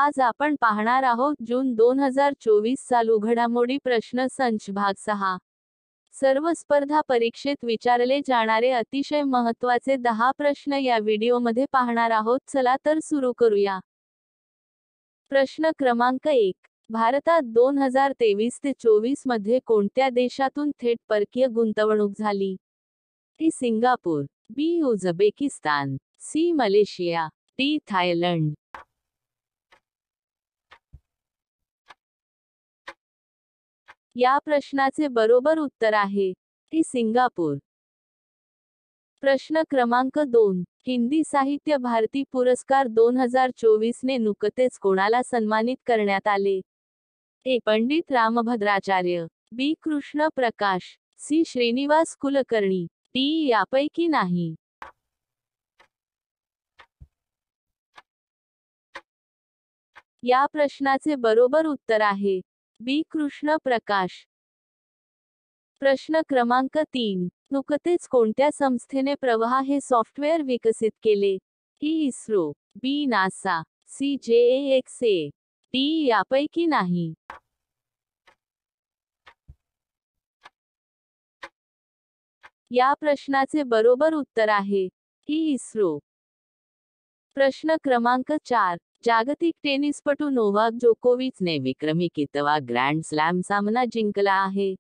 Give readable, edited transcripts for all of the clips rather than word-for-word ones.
आज आपण पाहणार आहोत जून 2024 साल घडामोडी प्रश्न संच भाग 6. सर्व स्पर्धा परीक्षेत विचारले जाणारे अतिशय महत्त्वाचे 10 प्रश्न या व्हिडिओमध्ये पाहणार आहोत. चला तर सुरू करूया. प्रश्न क्रमांक 1. भारतात 2023 ते 24 मध्ये कोणत्या देशातून थेट परकीय गुंतवणूक झाली? टी Singapore, B Uzbekistan, C Malaysia, D Thailand. या प्रश्नाचे बरोबर उत्तर आहे टी सिंगापूर. प्रश्न क्रमांक 2. हिंदी साहित्य भारती पुरस्कार 2024 ने नुकतेच कोणाला सन्मानित करण्यात आले? ए. पंडित रामभद्राचार्य, बी. कृष्ण प्रकाश, सी. श्रीनिवास कुलकर्णी, डी. यापैकी नाही. या प्रश्नाचे बरोबर उत्तर आहे बी. कृष्ण प्रकाश. प्रश्न क्रमांक 3. नुकतेच कोणत्या संस्थेने प्रवाह हे सॉफ्टवेअर विकसित केले? ई. ISRO, B. NASA, C. JAXA, D. यापैकी नाही. या प्रश्नाचे बरोबर उत्तर आहे ई. इस्रो. प्रश्न क्रमांक 4. जागतिक टेनिसपटू नोवाक जोकोविचने विक्रमी कितवा ग्रँड स्लॅम सामना जिंकला आहे?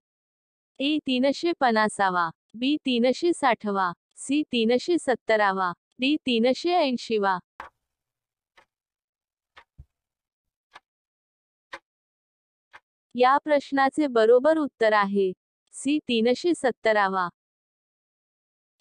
ए. 350वा, बी. 360वा, सी. 370वा, डी. 380वा. या प्रश्नाचे बरोबर उत्तर आहे सी. 370वा.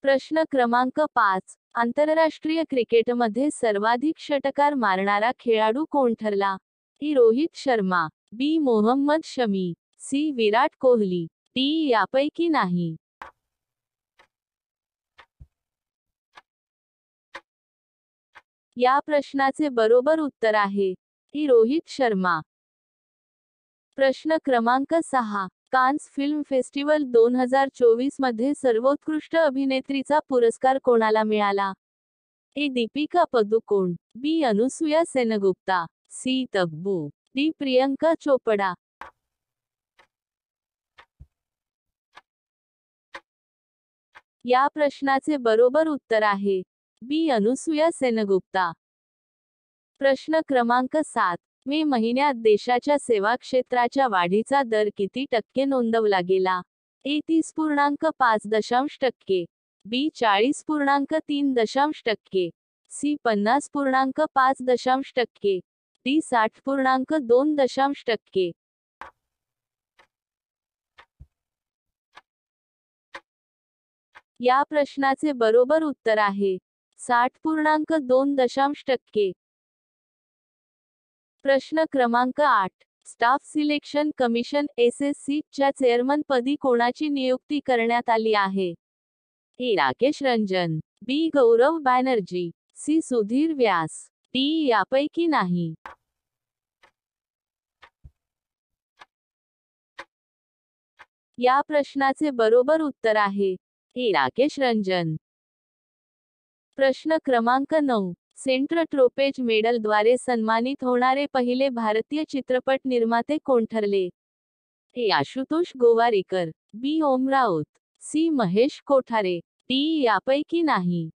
प्रश्न क्रमांक 5. आंतरराष्ट्रीय क्रिकेटमध्ये सर्वाधिक षटकार मारणारा खेळाडू कोण ठरला? ई. रोहित शर्मा, बी. मोहम्मद शमी, सी. विराट कोहली, डी. यापैकी नाही. या प्रश्नाचे बरोबर उत्तर आहे ई. रोहित शर्मा. प्रश्न क्रमांक 6. कान्स फिल्म फेस्टिवल 2024 मध्ये सर्वोत्कृष्ट अभिनेत्रीचा पुरस्कार कोणाला मिळाला? ए. दीपिका पदुकोण, बी. अनुसुया सेनगुप्ता, सी. तब्बू, डी. प्रियंका चोपडा. या प्रश्नाचे बरोबर उत्तर आहे बी. अनुसुया सेनगुप्ता. प्रश्न क्रमांक 7. मे महिन्यात देशाच्या सेवा क्षेत्राच्या वाढीचा दर किती टक्के नोंदवला गेला? ए. 30.5%, बी. 40.3%, सी. 50.5%, डी. 60.2%. या प्रश्नाचे बरोबर उत्तर आहे 60.2%. प्रश्न क्रमांक 8. स्टाफ सिलेक्शन कमिशन SSC च्या चेअरमन पदी कोणाची नियुक्ती करण्यात आली आहे? ए. राकेश रंजन, बी. गौरव बॅनर्जी, सी. सुधीर व्यास, डी. यापैकी नाही. या प्रश्नाचे बरोबर उत्तर आहे ए. राकेश रंजन. प्रश्न क्रमांक 9. सेंट्रल ट्रोपेज मेडलद्वारे सन्मानित होणारे पहिले भारतीय चित्रपट निर्माते कोण ठरले? ए. आशुतोष गोवारीकर, बी. ओम राऊत, सी. महेश कोठारे, डी. यापैकी नाही.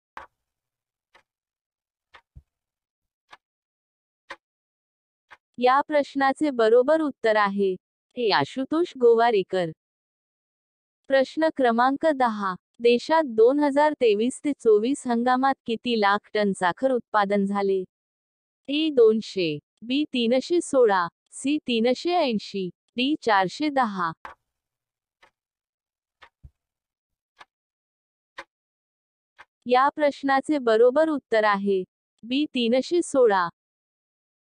या प्रश्नाचे बरोबर उत्तर आहे ए. आशुतोष गोवारीकर. प्रश्न क्रमांक 10. देशात 2023 ते 24 हंगामात किती लाख टन साखर उत्पादन झाले? ए. 200, बी. 316, सी. 380, डी. 410. या प्रश्नाचे बरोबर उत्तर आहे बी. 316.